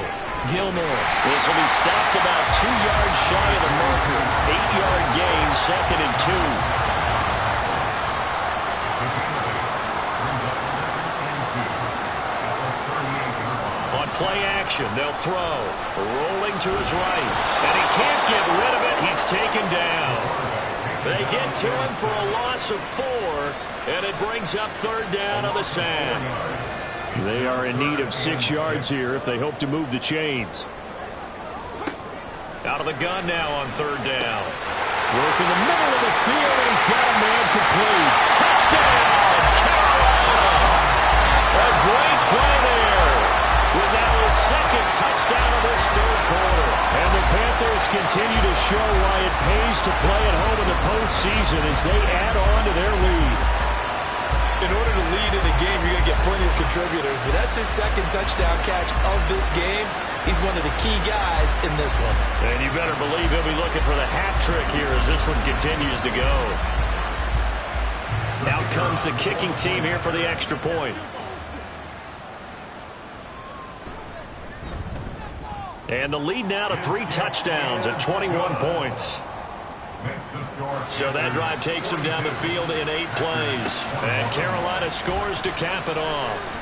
Gilmore. This will be stopped about 2 yards shy of the marker. 8-yard gain, 2nd and 2. Play action. They'll throw. Rolling to his right. And he can't get rid of it. He's taken down. They get to him for a loss of 4. And it brings up 3rd down on the sack. They are in need of 6 yards here if they hope to move the chains. Out of the gun now on 3rd down. Work in the middle of the field, and he's got a man complete. Touchdown, Carolina! A great play there. With now his 2nd touchdown of this 3rd quarter. And the Panthers continue to show why it pays to play at home in the postseason as they add on to their lead. In order to lead in a game, you're going to get plenty of contributors, but that's his 2nd touchdown catch of this game. He's one of the key guys in this one. And you better believe he'll be looking for the hat trick here as this one continues to go. Out comes the kicking team here for the extra point. And the lead now to 3 touchdowns at 21 points. So that drive takes them down the field in 8 plays. And Carolina scores to cap it off.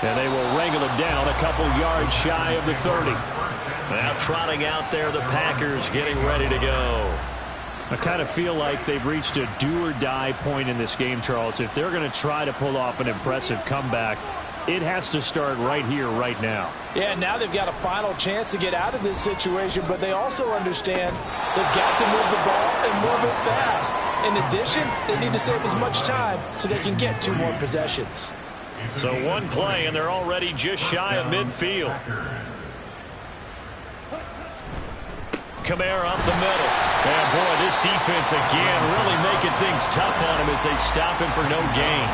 And they will wrangle him down a couple yards shy of the 30. Now trotting out there, the Packers getting ready to go. I kind of feel like they've reached a do-or-die point in this game, Charles. If they're going to try to pull off an impressive comeback, it has to start right here, right now. Yeah, now they've got a final chance to get out of this situation, but they also understand they've got to move the ball and move it fast. In addition, they need to save as much time so they can get 2 more possessions. So 1 play, and they're already just shy of midfield. Kamara up the middle. And, boy, this defense again really making things tough on him as they stop him for no gain.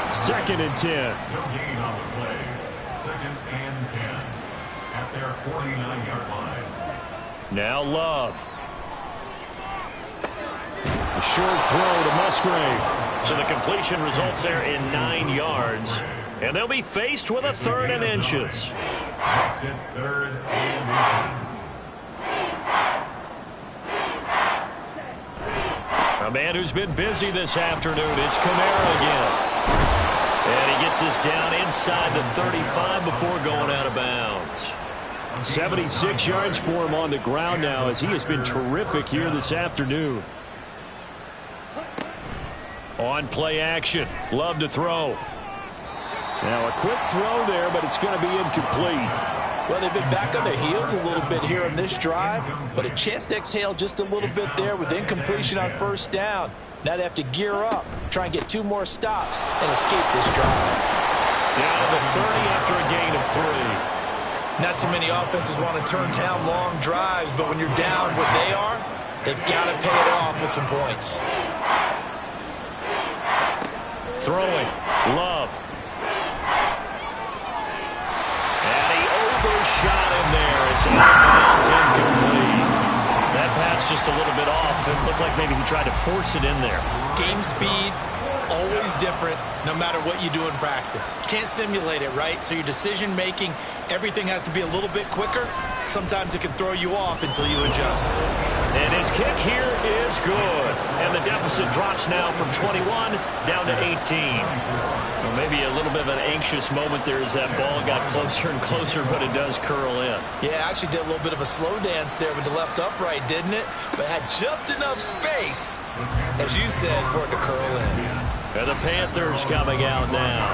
2nd and 10. No gain on the play. 2nd and 10 at their 49-yard line. Now Love. A short throw to Musgrave. So the completion results there in 9 yards. And they'll be faced with a 3rd and inches. Makes it 3rd and inches. A man who's been busy this afternoon. It's Kamara again. And he gets this down inside the 35 before going out of bounds. 76 yards for him on the ground now as he has been terrific here this afternoon. On play action. Love to throw. Now a quick throw there, but it's going to be incomplete. Well, they've been back on their heels a little bit here in this drive, but a chance to exhale just a little bit there with incompletion on 1st down. Now they have to gear up, try and get 2 more stops, and escape this drive. Down to the 30 after a gain of 3. Not too many offenses want to turn down long drives, but when you're down what they are, they've got to pay it off with some points. Throwing. Love. And he overshot him there. It's out of bounds, incomplete. That pass just a little bit off. It looked like maybe he tried to force it in there. Game speed, always different, no matter what you do in practice. You can't simulate it, right? So your decision-making, everything has to be a little bit quicker. Sometimes it can throw you off until you adjust. And his kick here is good. And the deficit drops now from 21 down to 18. Well, maybe a little bit of an anxious moment there as that ball got closer and closer, but it does curl in. Yeah, actually did a little bit of a slow dance there with the left upright, didn't it? But had just enough space, as you said, for it to curl in. And the Panthers coming out now.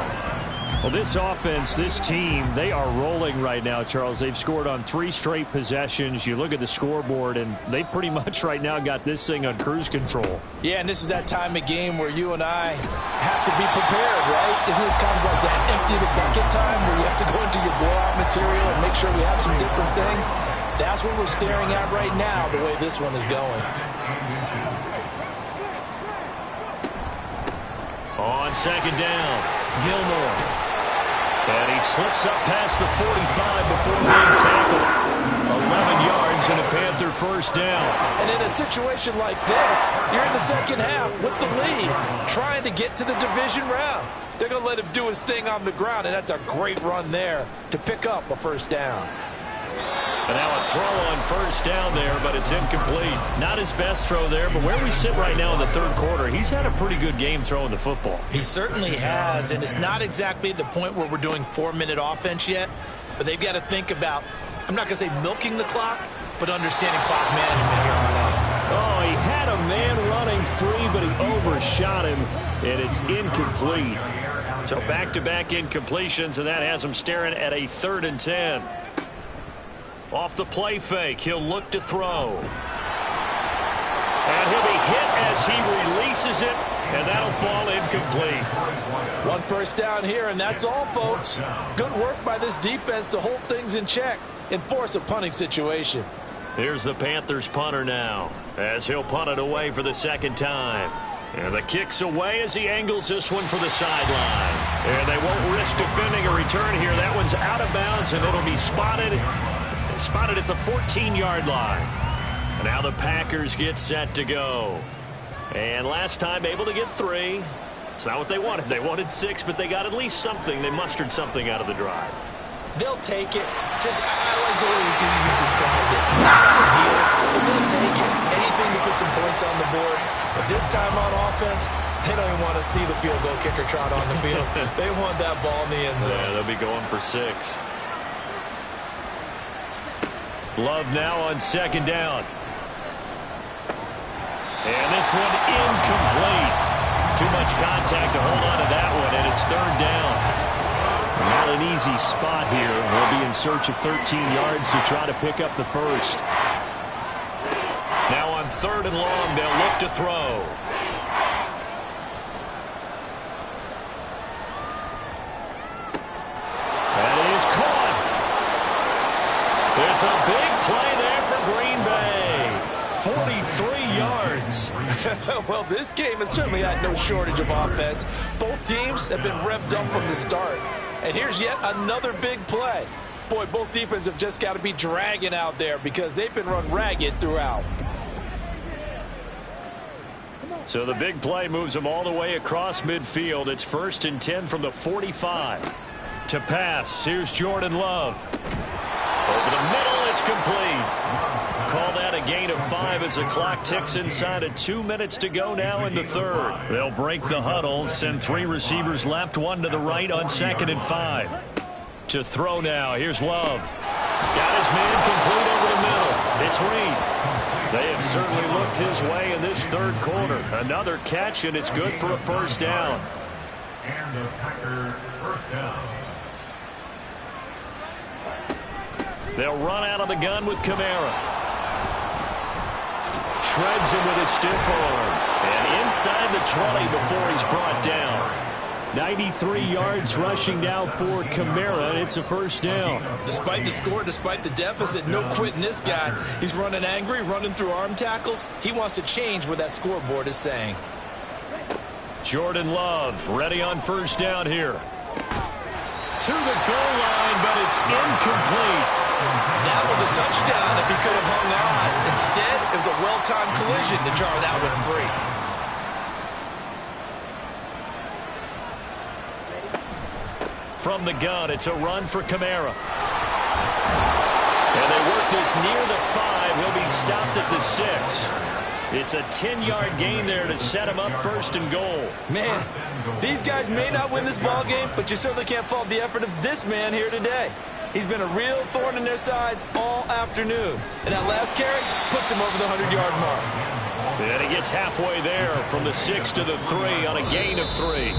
Well, this offense, this team, they are rolling right now, Charles. They've scored on 3 straight possessions. You look at the scoreboard, and they pretty much right now got this thing on cruise control. Yeah, and this is that time of game where you and I have to be prepared, right? Isn't this kind of like that empty the bucket time where you have to go into your blowout material and make sure we have some different things? That's what we're staring at right now, the way this one is going. On second down, Gilmore. And he slips up past the 45 before being tackled. 11 yards and a Panther first down. And in a situation like this, you're in the second half with the lead, trying to get to the division round. They're going to let him do his thing on the ground, and that's a great run there to pick up a first down. And now a throw on first down there, but it's incomplete. Not his best throw there, but where we sit right now in the third quarter, he's had a pretty good game throwing the football. He certainly has, and it's not exactly the point where we're doing 4-minute offense yet, but they've got to think about, I'm not going to say milking the clock, but understanding clock management here on out. Oh, he had a man running free, but he overshot him, and it's incomplete. So back-to-back incompletions, and that has him staring at a 3rd and 10. Off the play fake, he'll look to throw. And he'll be hit as he releases it, and that'll fall incomplete. 1 first down here, and that's all, folks. Good work by this defense to hold things in check and force a punting situation. Here's the Panthers punter now, as he'll punt it away for the 2nd time. And the kick's away as he angles this one for the sideline. And they won't risk defending a return here. That one's out of bounds, and it'll be spotted at the 14-yard line. And now the Packers get set to go. And last time able to get 3. It's not what they wanted. They wanted 6, but they got at least something. They mustered something out of the drive. They'll take it. I like the way you described it. Not ideal, but they'll take it. Anything to put some points on the board. But this time on offense, they don't even want to see the field goal kicker trot on the field. They want that ball in the end zone. Yeah, they'll be going for 6. Love now on 2nd down. And this one incomplete. Too much contact to hold on to that one, and it's 3rd down. Not an easy spot here. They'll be in search of 13 yards to try to pick up the first. Now on 3rd and long, they'll look to throw. That is caught. It's a big play there for Green Bay. 43 yards. Well, this game has certainly had no shortage of offense. Both teams have been revved up from the start. And here's yet another big play. Boy, both defenses have just got to be dragging out there because they've been run ragged throughout. So the big play moves them all the way across midfield. It's 1st and 10 from the 45. To pass, here's Jordan Love. Over the middle, it's complete. Call that a gain of 5 as the clock ticks inside of 2 minutes to go now in the 3rd. They'll break the huddle, send 3 receivers left, 1 to the right on 2nd and 5. To throw now, here's Love. Got his man complete over the middle. It's Reed. They have certainly looked his way in this 3rd quarter. Another catch, and it's good for a first down. And the Packer first down. They'll run out of the gun with Kamara. Shreds him with his stiff arm. And inside the 20 before he's brought down. 93 yards rushing now for Kamara, and it's a first down. Despite the score, despite the deficit, no quitting this guy. He's running angry, running through arm tackles. He wants to change what that scoreboard is saying. Jordan Love ready on first down here. To the goal line, but it's incomplete. That was a touchdown if he could have hung on. Instead, it was a well-timed collision to jar that one free. From the gun, it's a run for Kamara. And they work this near the 5. He'll be stopped at the 6. It's a 10-yard gain there to set him up 1st and goal. Man, these guys may not win this ball game, but you certainly can't fault the effort of this man here today. He's been a real thorn in their sides all afternoon. And that last carry puts him over the 100-yard mark. And he gets halfway there from the 6 to the 3 on a gain of 3.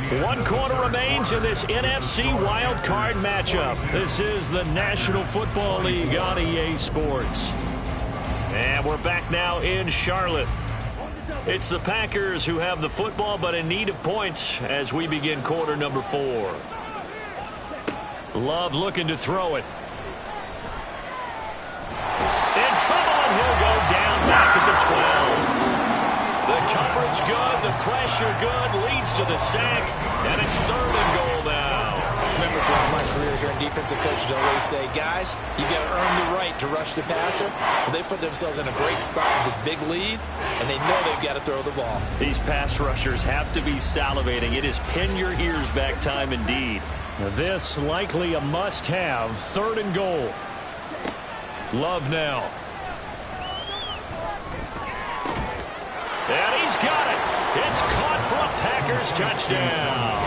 1 quarter remains in this NFC wildcard matchup. This is the National Football League on EA Sports. And we're back now in Charlotte. It's the Packers who have the football, but in need of points as we begin quarter number 4. Love looking to throw it. In trouble, and he'll go down back at the 12. The coverage good, the pressure good, leads to the sack, and it's 3rd and goal now. Remember, throughout my career here in defensive coaches always say, guys, you got to earn the right to rush the passer. Well, they put themselves in a great spot with this big lead, and they know they've got to throw the ball. These pass rushers have to be salivating. It is pin your ears back time indeed. This likely a must-have. 3rd and goal. Love now. And he's got it. It's caught for a Packers touchdown.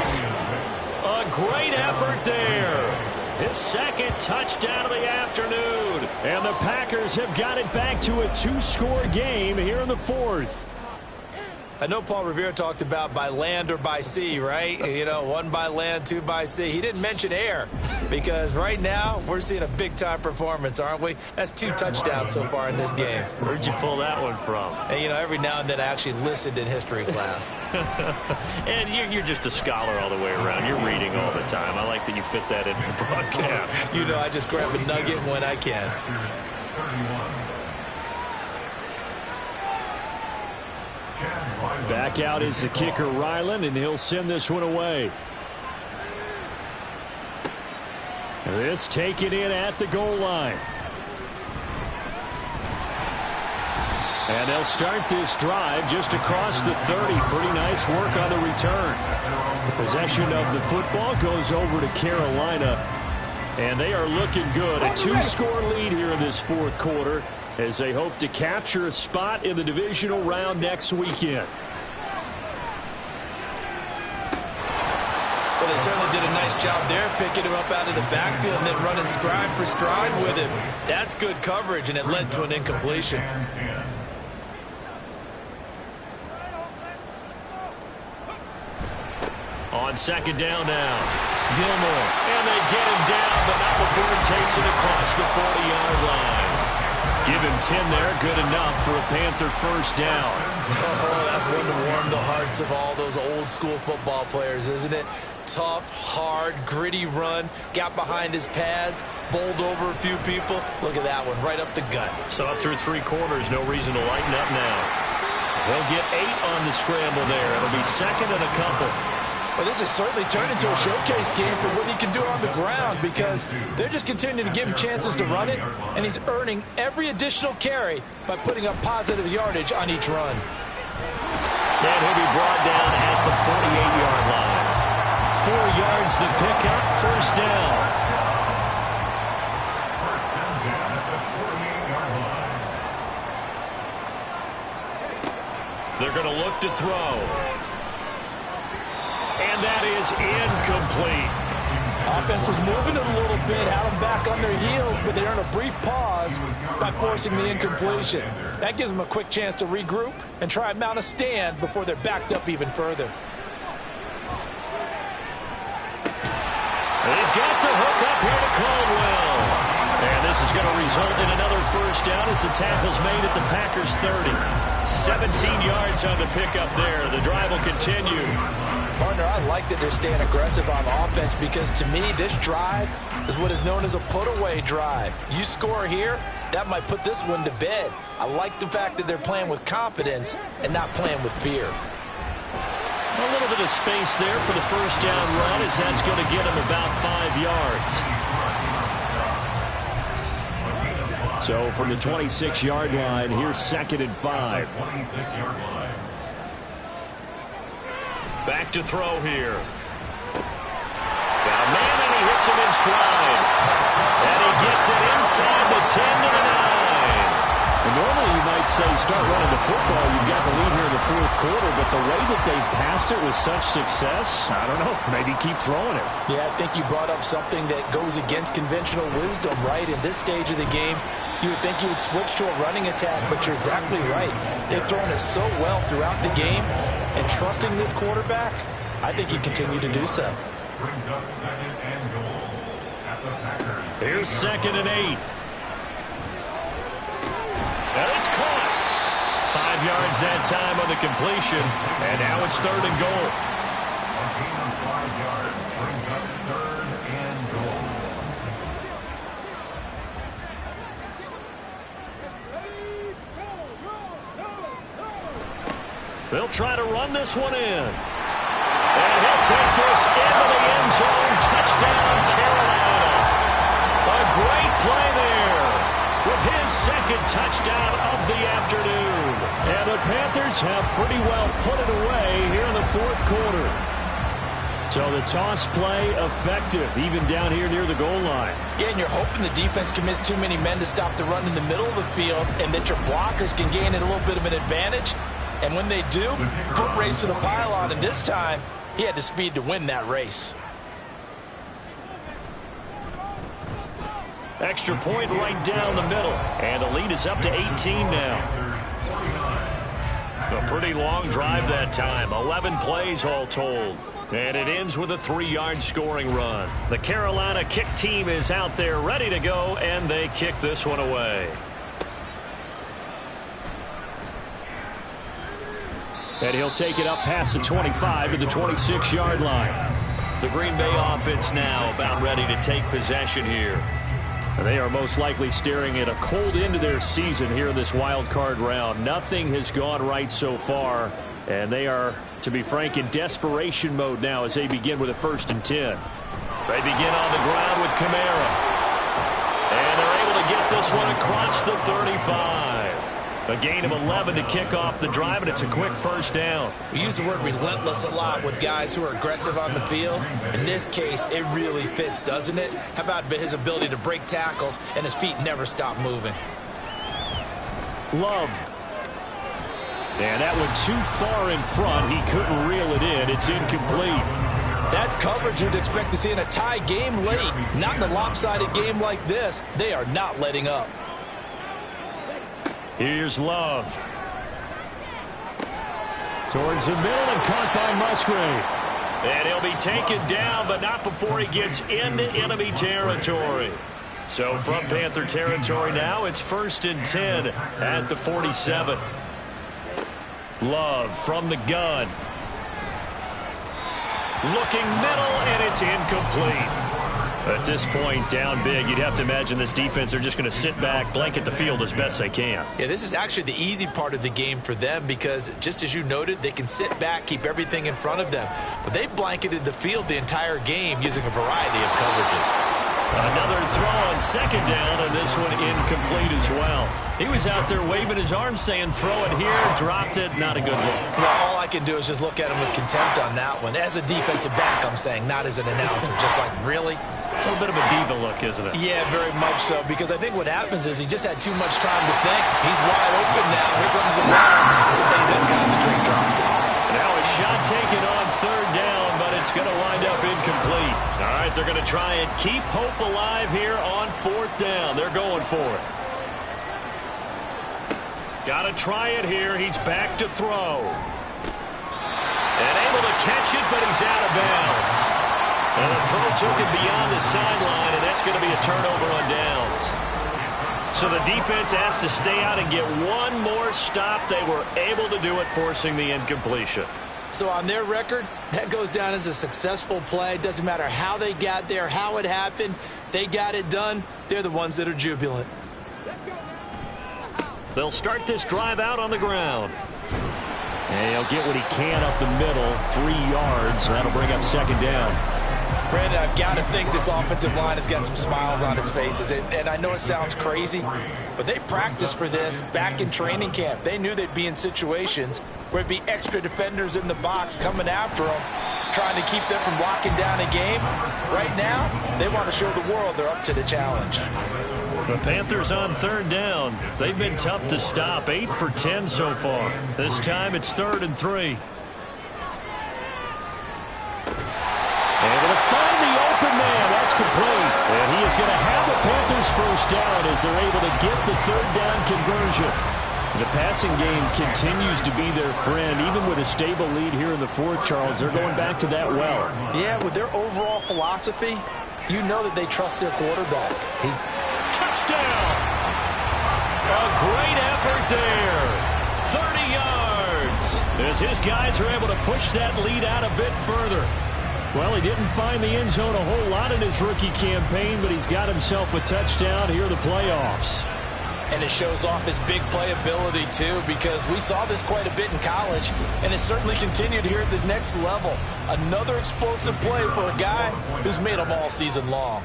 A great effort there. His 2nd touchdown of the afternoon. And the Packers have got it back to a 2-score game here in the 4th. I know Paul Revere talked about by land or by sea, right? You know, 1 by land, 2 by sea. He didn't mention air because right now we're seeing a big-time performance, aren't we? That's 2 touchdowns so far in this game. Where'd you pull that one from? And, you know, every now and then I actually listened in history class. And you're just a scholar all the way around. You're reading all the time. I like that you fit that in the broadcast. You know, I just grab a nugget when I can. Back out is the kicker, Ryland, and he'll send this one away. This taken in at the goal line. And they'll start this drive just across the 30. Pretty nice work on the return. The possession of the football goes over to Carolina, and they are looking good. A 2-score lead here in this 4th quarter as they hope to capture a spot in the divisional round next weekend. Well, they certainly did a nice job there, picking him up out of the backfield and then running stride for stride with him. That's good coverage, and it led to an incompletion. On 2nd down now, Gilmore. And they get him down, but not before he takes it across the 40-yard line. Give him 10 there, good enough for a Panther 1st down. Oh, that's one to warm the hearts of all those old-school football players, isn't it? Tough, hard, gritty run, got behind his pads, bowled over a few people. Look at that one, right up the gut. So up through 3 quarters, no reason to lighten up now. He'll get 8 on the scramble there. It'll be 2nd and a couple. Well, this has certainly turned into a showcase game for what he can do on the ground because they're just continuing to give him chances to run it, and he's earning every additional carry by putting up positive yardage on each run. And he'll be brought down at the 48-yard line. 4 yards the pickup, 1st down. They're going to look to throw. And that is incomplete. Offense was moving it a little bit, had them back on their heels, but they earned a brief pause by forcing the incompletion. That gives them a quick chance to regroup and try and mount a stand before they're backed up even further. He's got the hook up here to Caldwell. And this is going to result in another 1st down as the tackle's made at the Packers 30. 17 yards on the pickup there. The drive will continue. Partner, I like that they're staying aggressive on offense because to me, this drive is what is known as a put-away drive. You score here, that might put this one to bed. I like the fact that they're playing with confidence and not playing with fear. A little bit of space there for the 1st down run as that's going to get him about 5 yards. So from the 26-yard line, here's 2nd and 5. 26-yard line. Back to throw here. Got a man, and he hits him in stride. And he gets it inside the 10 to the 9. And normally you might say start running the football. You've got the lead here in the 4th quarter, but the way that they've passed it with such success, I don't know, maybe keep throwing it. Yeah, I think you brought up something that goes against conventional wisdom, right? In this stage of the game, you would think you would switch to a running attack, but you're exactly right. They've thrown it so well throughout the game, and trusting this quarterback, I think he continued to do so. Brings up second and goal at the Packers. Here's 2nd and 8. And it's caught. 5 yards that time on the completion. And now it's 3rd and goal. A gain of 5 yards brings up 3rd and goal. They'll try to run this one in. And he'll take this into the end zone. Touchdown, Carolina. A great play there with his 2nd touchdown of the afternoon. And the Panthers have pretty well put it away here in the 4th quarter. So the toss play effective, even down here near the goal line. Yeah, and you're hoping the defense commits too many men to stop the run in the middle of the field and that your blockers can gain a little bit of an advantage. And when they do, foot race to the pylon, and this time, he had the speed to win that race. Extra point right down the middle. And the lead is up to 18 now. A pretty long drive that time. 11 plays all told. And it ends with a 3-yard scoring run. The Carolina kick team is out there ready to go, and they kick this one away. And he'll take it up past the 25 to the 26-yard line. The Green Bay offense now about ready to take possession here. And they are most likely staring at a cold end to their season here in this wild card round. Nothing has gone right so far, and they are, to be frank, in desperation mode now as they begin with a 1st and 10. They begin on the ground with Kamara. And they're able to get this one across the 35. A gain of 11 to kick off the drive, and it's a quick 1st down. We use the word relentless a lot with guys who are aggressive on the field. In this case, it really fits, doesn't it? How about his ability to break tackles and his feet never stop moving? Love. And that one too far in front. He couldn't reel it in. It's incomplete. That's coverage you'd expect to see in a tie game late. Not in a lopsided game like this. They are not letting up. Here's Love. Towards the middle and caught by Musgrave. And he'll be taken down, but not before he gets into enemy territory. So from Panther territory now, it's 1st and 10 at the 47. Love from the gun. Looking middle, and it's incomplete. At this point, down big, you'd have to imagine this defense are just going to sit back, blanket the field as best they can. Yeah, this is actually the easy part of the game for them because, just as you noted, they can sit back, keep everything in front of them. But they've blanketed the field the entire game using a variety of coverages. Another throw on 2nd down, and this one incomplete as well. He was out there waving his arms saying, throw it here, dropped it, not a good look. Well, all I can do is just look at him with contempt on that one. As a defensive back, I'm saying, not as an announcer. Just like, really? A little bit of a diva look, isn't it? Yeah, very much so, because I think what happens is he just had too much time to think. He's wide open now. Here comes the ball. And he doesn't concentrate, drops it. Now a shot taken on 3rd down, but it's going to wind up incomplete. All right, they're going to try and keep hope alive here on 4th down. They're going for it. Got to try it here. He's back to throw. And able to catch it, but he's out of bounds. And the throw took him beyond the sideline, and that's going to be a turnover on downs. So the defense has to stay out and get one more stop. They were able to do it, forcing the incompletion. So on their record, that goes down as a successful play. Doesn't matter how they got there, how it happened. They got it done. They're the ones that are jubilant. They'll start this drive out on the ground. And he'll get what he can up the middle, 3 yards. That'll bring up 2nd down. Brandon, I've got to think this offensive line has got some smiles on its faces. And I know it sounds crazy, but they practiced for this back in training camp. They knew they'd be in situations where it'd be extra defenders in the box coming after them, trying to keep them from locking down a game. Right now, they want to show the world they're up to the challenge. The Panthers on 3rd down. They've been tough to stop. 8 for 10 so far. This time it's 3rd and 3. Able to find the open man. That's complete. And he is going to have the Panthers 1st down as they're able to get the 3rd down conversion. The passing game continues to be their friend. Even with a stable lead here in the fourth, Charles, they're going back to that well. Yeah, with their overall philosophy, you know that they trust their quarterback. Touchdown! A great effort there. 30 yards. As his guys are able to push that lead out a bit further. Well, he didn't find the end zone a whole lot in his rookie campaign, but he's got himself a touchdown here in the playoffs. And it shows off his big playability, too, because we saw this quite a bit in college, and it certainly continued here at the next level. Another explosive play for a guy who's made them all season long.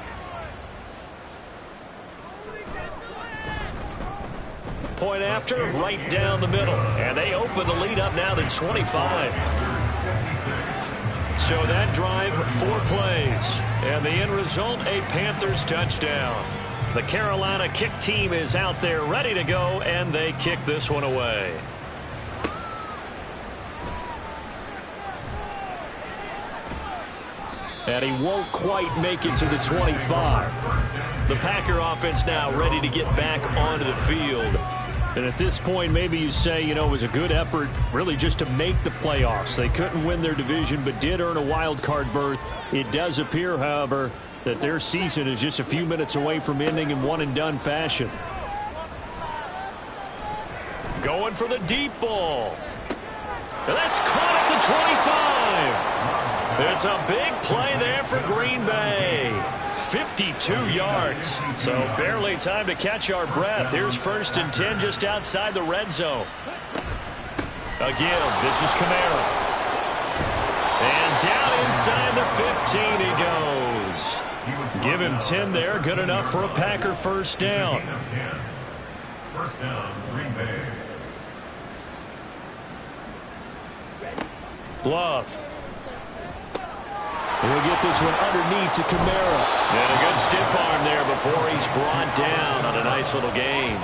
Point after, right down the middle. And they open the lead up now to 25. So that drive, 4 plays. And the end result, a Panthers touchdown. The Carolina kick team is out there ready to go, and they kick this one away. And he won't quite make it to the 25. The Packer offense now ready to get back onto the field. And at this point, maybe you say, you know, it was a good effort really just to make the playoffs. They couldn't win their division but did earn a wild card berth. It does appear, however, that their season is just a few minutes away from ending in one-and-done fashion. Going for the deep ball. And that's caught at the 25. It's a big play there for Green Bay. 52 yards. So barely time to catch our breath. Here's 1st and 10 just outside the red zone. A give. This is Kamara. And down inside the 15 he goes. Give him 10 there. Good enough for a Packer first down. First down, Green Bay. Love. He'll get this one underneath to Kamara. And a good stiff arm there before he's brought down on a nice little gain.